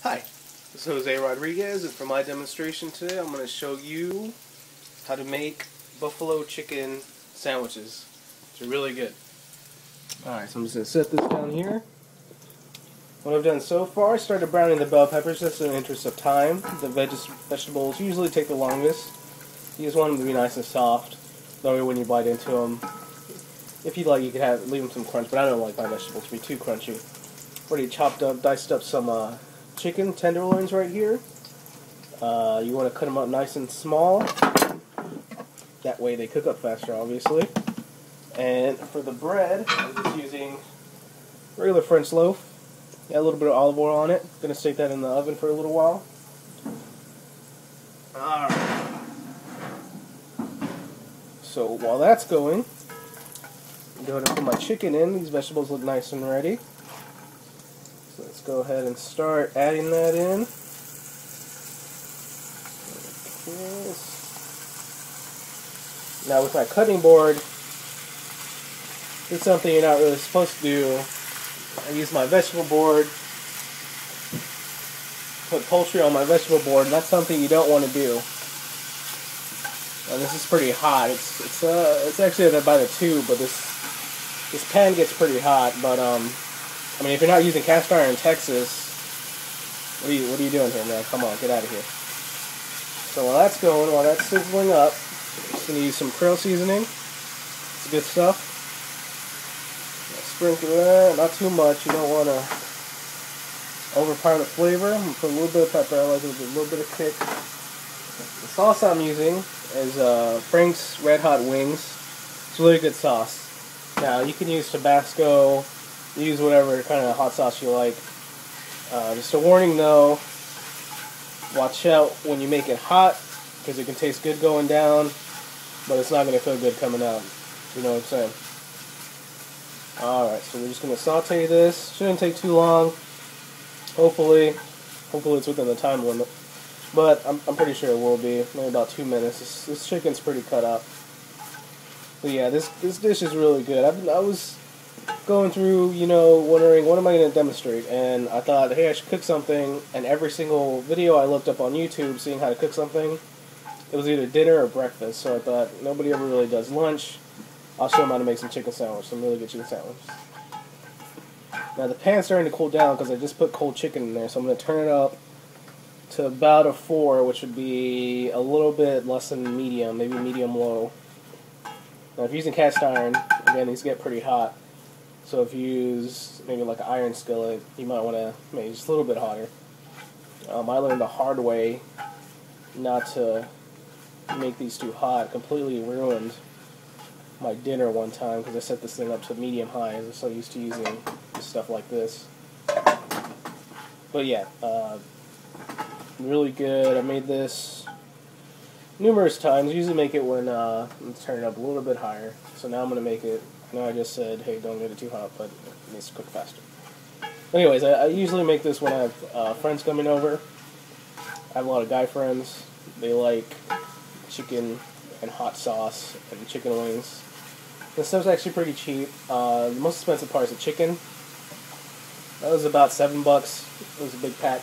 Hi, this is Jose Rodriguez, and for my demonstration today I'm going to show you how to make buffalo chicken sandwiches. They're really good. Alright, so I'm just going to set this down here. What I've done so far, I started browning the bell peppers just in the interest of time. The vegetables usually take the longest. You just want them to be nice and soft. That way when you bite into them, if you like, you could leave them some crunch, but I don't like my vegetables to be too crunchy. Already chopped up, diced up some chicken tenderloins right here. You want to cut them up nice and small. That way they cook up faster, obviously. And for the bread, I'm just using regular French loaf. Got a little bit of olive oil on it. Gonna stick that in the oven for a little while. Alright. So while that's going, I'm going to put my chicken in. These vegetables look nice and ready. So let's go ahead and start adding that in. Okay. Now with my cutting board, it's something you're not really supposed to do. I use my vegetable board, put poultry on my vegetable board, and that's something you don't want to do. And this is pretty hot. It's actually about a 2, but this pan gets pretty hot. But I mean, if you're not using cast iron in Texas, what are you doing here, man? Come on, get out of here. So while that's going, while that's sizzling up, I'm just gonna use some krill seasoning. It's good stuff. Sprinkle that, not too much. You don't want to overpower the flavor. I'm gonna put a little bit of pepper. I like a little bit of kick. The sauce I'm using is Frank's Red Hot Wings. It's really good sauce. Now you can use Tabasco, use whatever kind of hot sauce you like. Just a warning though, watch out when you make it hot because it can taste good going down, but it's not going to feel good coming out. You know what I'm saying? Alright, so we're just going to saute this. Shouldn't take too long. Hopefully it's within the time limit. But I'm pretty sure it will be. Maybe about 2 minutes. This chicken's pretty cut up. But yeah, this dish is really good. I was going through, wondering what am I going to demonstrate, and I thought, hey, I should cook something. And every single video I looked up on YouTube seeing how to cook something, it was either dinner or breakfast. So I thought, nobody ever really does lunch. I'll show them how to make some chicken sandwich, some really good chicken sandwich. Now the pan's starting to cool down because I just put cold chicken in there, so I'm going to turn it up to about a 4, which would be a little bit less than medium, maybe medium-low. Now if you're using cast iron, again, these get pretty hot. So if you use maybe like an iron skillet, you might want to make it just a little bit hotter. I learned the hard way not to make these too hot. Completely ruined my dinner one time because I set this thing up to medium-high. I'm so used to using stuff like this. But yeah, really good. I made this numerous times. I usually make it when let's turn it up a little bit higher. So now I'm going to make it. I know I just said, hey, don't get it too hot, but it needs to cook faster. Anyways, I usually make this when I have friends coming over. I have a lot of guy friends. They like chicken and hot sauce and chicken wings. This stuff's actually pretty cheap. The most expensive part is the chicken. That was about $7. It was a big pack.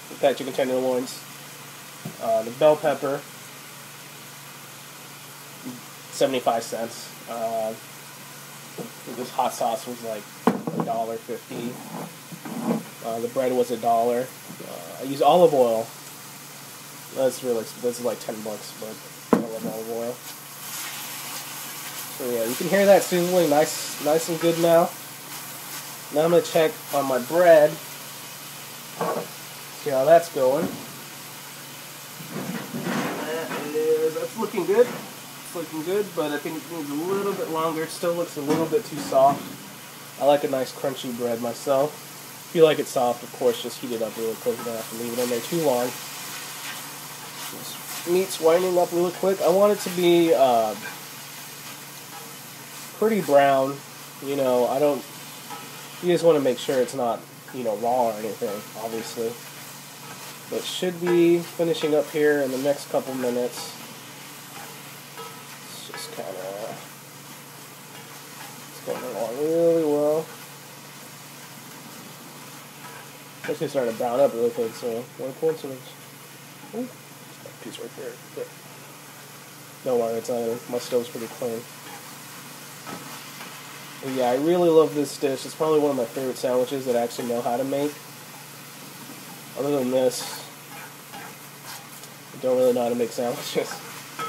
Big pack chicken tenderloins. The bell pepper, 75 cents. This hot sauce was like $1.50. The bread was $1. I use olive oil. That's like $10, but I love olive oil. So yeah, you can hear that sizzling nice and good now. Now I'm going to check on my bread. See how that's going. That's looking good. It's looking good, but I think it needs a little bit longer. It still looks a little bit too soft. I like a nice crunchy bread myself. If you like it soft, of course, just heat it up really quick. You don't have to leave it in there too long. This meat's winding up really quick. I want it to be pretty brown. You just want to make sure it's not, raw or anything, obviously. But it should be finishing up here in the next couple minutes. It's just kind of, it's going along really well. Actually started to brown up really quick, so what a coincidence. Ooh, that piece right there. There. Don't worry, it's my stove's pretty clean. But yeah, I really love this dish. It's probably one of my favorite sandwiches that I actually know how to make. Other than this, I don't really know how to make sandwiches.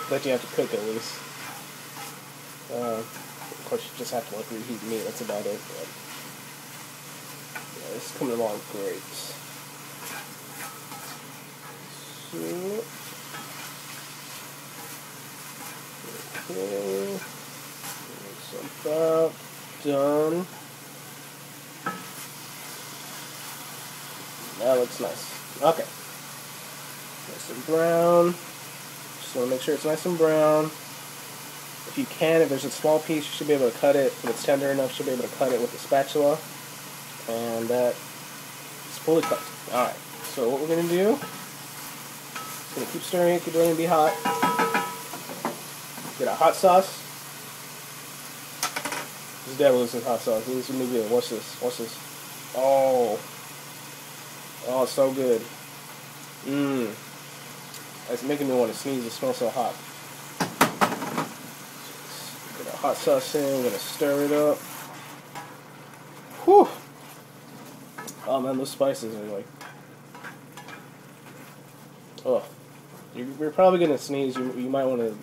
But you have to cook at least. Of course, you just have to like reheat meat. That's about it. But yeah, it's coming along great. So, okay, it's about done. That looks nice. Okay, nice and brown. Just want to make sure it's nice and brown. If you can, if there's a small piece, you should be able to cut it. If it's tender enough, you should be able to cut it with a spatula. And that is fully cooked. Alright, so what we're going to do, just going to keep stirring it, keep letting it be hot. Get a hot sauce. This is definitely some hot sauce. This is going to be good. Watch this. Watch this. Oh, it's so good. It's making me want to sneeze. It smells so hot. Get a hot sauce in. We're going to stir it up. Whew. Oh man, those spices are like... Oh. You're probably going to sneeze. You might want to...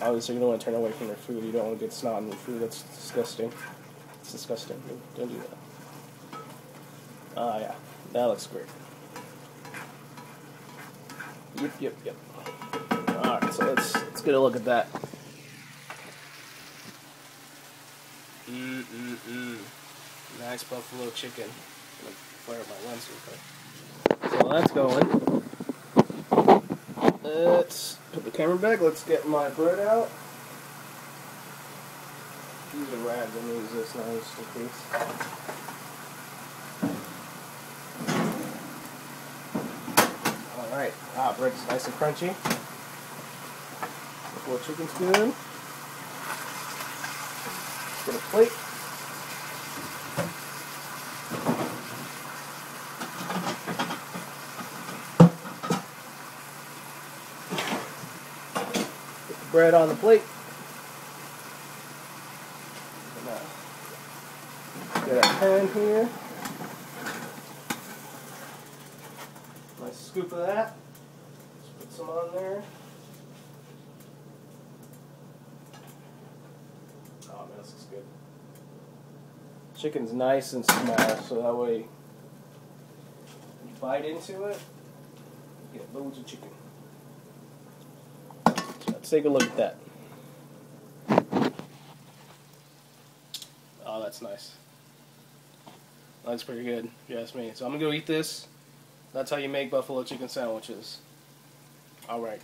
Obviously, you don't want to turn away from your food. You don't want to get snot in your food. That's disgusting. It's disgusting. Don't do that. Ah, yeah. That looks great. Yep. Alright, so let's get a look at that. Nice buffalo chicken. I'm gonna flare up my lens real quick. So that's going. Let's put the camera back. Let's get my bread out. These are rags. I'm gonna use this now just in case. Alright. Bread's nice and crunchy. Buffalo chicken's good. Let's get a plate. Bread on the plate. Get a pan here. Nice scoop of that. Let's put some on there. Oh man, this is good. Chicken's nice and small, so that way when you bite into it, you get loads of chicken. Let's take a look at that. Oh, that's nice. That's pretty good, if you ask me. So I'm going to go eat this. That's how you make buffalo chicken sandwiches. Alright.